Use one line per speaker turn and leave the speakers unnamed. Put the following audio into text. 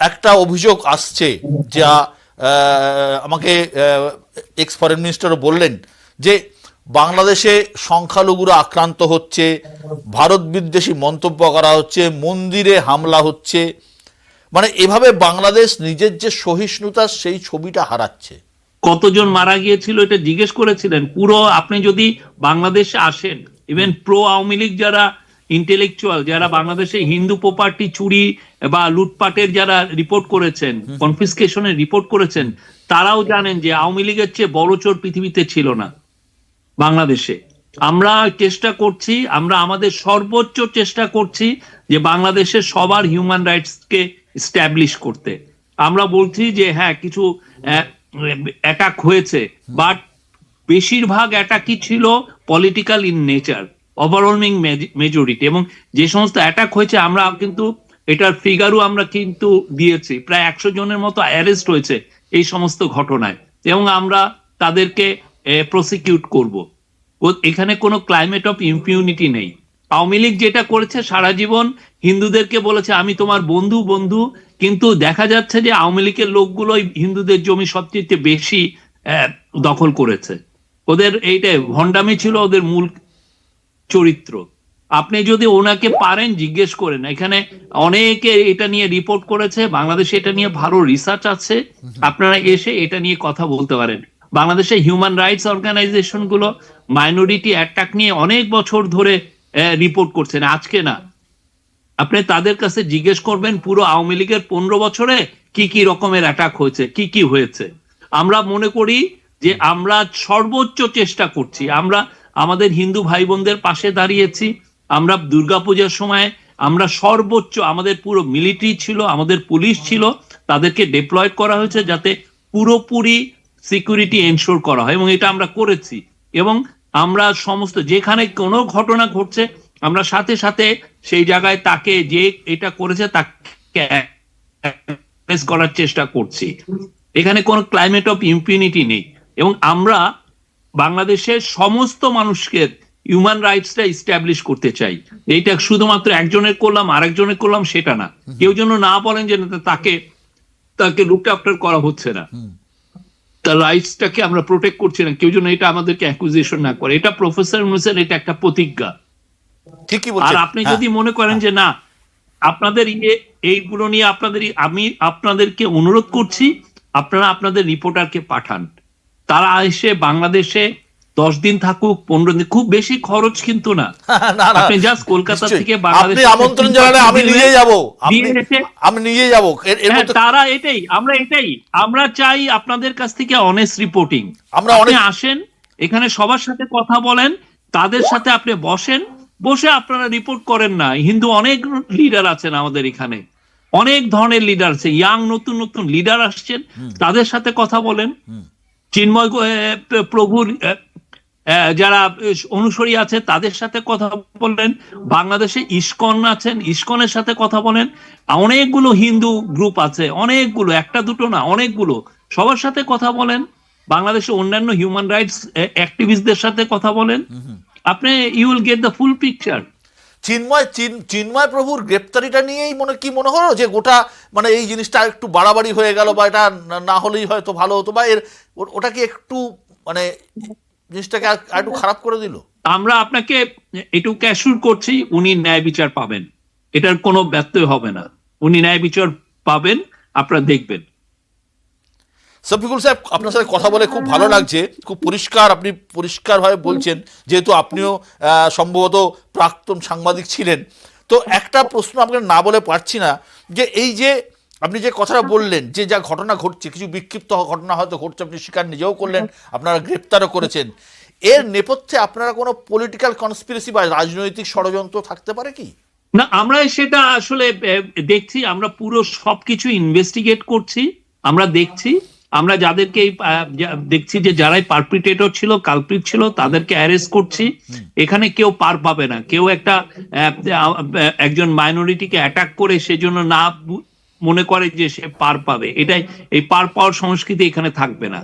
একটা অভিযোগ আসছে, যা আমাকে এক্স ফরেন মিনিস্টারও বললেন, যে বাংলাদেশে সংখ্যালঘুরা আক্রান্ত হচ্ছে, ভারত বিদ্বেষী মন্তব্য করা হচ্ছে, মন্দিরে হামলা হচ্ছে, মানে এভাবে বাংলাদেশ নিজের যে সহিষ্ণুতা সেই ছবিটা হারাচ্ছে।
কতজন মারা গিয়েছিল এটা জিজ্ঞেস করেছিলেন? পুরো আপনি যদি বাংলাদেশে আসেন, ইভেন প্রো আওয়ামী লীগ যারা ইন্টেলেকচুয়াল, যারা বাংলাদেশে হিন্দু প্রপার্টি চুরি বা লুটপাটের যারা রিপোর্ট করেছেন, কনফিসকেশনের রিপোর্ট করেছেন, তারাও জানেন যে আওয়ামী লীগের চেয়ে বড় চোর পৃথিবীতে ছিল না বাংলাদেশে। আমরা চেষ্টা করছি, আমরা আমাদের সর্বোচ্চ চেষ্টা করছি যে বাংলাদেশের সবার হিউম্যান রাইটস কে এস্টাবলিশ করতে। আমরা বলছি যে হ্যাঁ, কিছু অ্যাটাক হয়েছে, বাট বেশিরভাগ অ্যাটাকই ছিল political in nature, overwhelming majority. এবং যে সমস্ত অ্যাটাক হয়েছে আমরা কিন্তু এটার ফিগারও আমরা কিন্তু দিয়েছি, প্রায় 100 জনের মতো অ্যারেস্ট হয়েছে এই সমস্ত ঘটনায়, এবং আমরা তাদেরকে প্রসিকিউট করব। এখানে কোনো ক্লাইমেট অফ ইম্পিউনিটি নেই। আওয়ামী লীগ যেটা করেছে, সারা জীবন হিন্দুদেরকে বলেছে আমি তোমার বন্ধু বন্ধু, কিন্তু দেখা যাচ্ছে যে আওয়ামী লীগের লোকগুলোই হিন্দুদের জমি সবচেয়ে বেশি দখল করেছে। ওদের এইটাই ভণ্ডামি ছিল ওদের মূল চরিত্র। আপনি যদি ওনাকে পারেন জিজ্ঞেস করেন, এখানে অনেকে এটা নিয়ে রিপোর্ট করেছে, বাংলাদেশে এটা নিয়ে ভালো রিসার্চ আছে, আপনারা এসে এটা নিয়ে কথা বলতে পারেন। বাংলাদেশে হিউম্যান রাইটস অর্গানাইজেশন গুলো মাইনরিটি অ্যাটাক নিয়ে অনেক বছর ধরে রিপোর্ট করছেন, আজকে না। আপনি তাদের কাছে জিজ্ঞেস করবেন পুরো আওয়ামী লীগের 15 বছরে কি কি রকমের অ্যাটাক হয়েছে, কি কি হয়েছে। আমরা মনে করি যে আমরা সর্বোচ্চ চেষ্টা করছি, আমরা আমাদের হিন্দু ভাই বোনদের পাশে দাঁড়িয়েছি। আমরা দুর্গাপূজার সময় আমরা সর্বোচ্চ, আমাদের পুরো মিলিটারি ছিল, আমাদের পুলিশ ছিল, তাদেরকে ডিপ্লয় করা হয়েছে যাতে পুরোপুরি সিকিউরিটি এনশোর করা হয়, এবং এটা আমরা করেছি। এবং আমরা সমস্ত যেখানে কোনো ঘটনা ঘটছে আমরা সাথে সাথে সেই জায়গায় তাকে যে এটা করেছে তাকে অ্যারেস্ট করার চেষ্টা করছি। এখানে কোনো ক্লাইমেট অফ ইম্পিউনিটি নেই, এবং আমরা বাংলাদেশের সমস্ত মানুষকে হিউম্যান রাইটসটা এস্টাবলিশ করতে চাই। এইটা শুধুমাত্র একজনের করলাম আরেকজনের করলাম সেটা না। কেউ যেন না বলেন যে তাকে তাকে লুক আফটার করা হচ্ছে না, তার রাইটসটাকে আমরা প্রোটেক্ট করছি না, কেউ যেন এটা আমাদেরকে অ্যাকুজিশন না করে। এটা প্রফেসর ইউনূসের এটা একটা প্রতিজ্ঞা।
ঠিকই
আর
বলছেন।
আপনি যদি মনে করেন যে না, আপনাদের এইগুলো নিয়ে আমি আপনাদেরকে অনুরোধ করছি, আপনারা আপনাদের রিপোর্টারকে পাঠান, তারা এসে বাংলাদেশে 10 দিন থাকুক, 15 দিন, খুব বেশি খরচ কিন্তু না। আপনি জাস্ট কলকাতা থেকে বাংলাদেশে
আমন্ত্রণ জানালে আমি নিজে যাব, আমি নিজে যাব।
তারা আমরা চাই আপনাদের কাছ থেকে অনেস্ট রিপোর্টিং। আপনি আসেন এখানে, সবার সাথে কথা বলেন, তাদের সাথে আপনি বসে আপনারা রিপোর্ট করেন না। হিন্দু অনেক লিডার আছেন আমাদের এখানে, অনেক ধরনের লিডার আছে, ইয়াং নতুন নতুন লিডার আসছেন, তাদের সাথে কথা বলেন। চিন্ময় প্রভুর যারা অনুসারী আছে তাদের সাথে কথা বলেন। বাংলাদেশে ইসকন আছেন, ইসকনের সাথে কথা বলেন। অনেকগুলো হিন্দু গ্রুপ আছে, অনেকগুলো, একটা দুটো না, অনেকগুলো, সবার সাথে কথা বলেন। বাংলাদেশে অন্যান্য হিউম্যান রাইটস অ্যাক্টিভিস্টদের সাথে কথা বলেন, আপনি you will get the full picture.
Chinmoy প্রভুর গ্রেপ্তারিটা নিয়েই মনে হলো যে গোটা মানে এই জিনিসটা একটু বাড়াবাড়ি হয়ে গেল, বা এটা না হলেই হয়তো ভালো হতো, বা ওটা কি একটু মানে জিনিসটাকে আর একটু খারাপ করে দিল?
আমরা আপনাকে এটুকু অ্যাসিওর করছি উনি ন্যায় বিচার পাবেন, এটার কোনো ব্যত্যয় হবে না, উনি ন্যায় বিচার পাবেন, আপনারা দেখবেন।
শফিকুল সাহেব, আপনার সাথে কথা বলে খুব ভালো লাগছে, খুব পরিষ্কার, আপনি পরিষ্কারভাবে বলছেন, যেহেতু আপনিও সম্ভবত প্রাক্তন সাংবাদিক ছিলেন। তো একটা প্রশ্ন আপনাকে না বলে পারছি না, যে এই যে আপনি যে কথাটা বললেন, যে যা ঘটনা ঘটছে, কিছু বিক্ষিপ্ত ঘটনা হয়তো ঘটছে, আপনি স্বীকার নিজেও করলেন, আপনারা গ্রেপ্তারও করেছেন, এর নেপথ্যে আপনারা কোনো পলিটিক্যাল কনস্পিরেসি বা রাজনৈতিক ষড়যন্ত্র থাকতে পারে কি?
না, আমরা সেটা আসলে দেখছি, আমরা পুরো সবকিছু ইনভেস্টিগেট করছি, আমরা দেখছি, আমরা যাদেরকে দেখছি যে যারাই পারপিটেটর ছিল, কালপ্রিট ছিল, তাদেরকে অ্যারেস্ট করছি। এখানে কেউ পার পাবে না, কেউ একজন মাইনরিটিকে অ্যাটাক করে সেজন্য না মনে করে যে সে পার পাবে, এটাই, এই পার পাওয়ার সংস্কৃতি এখানে থাকবে না।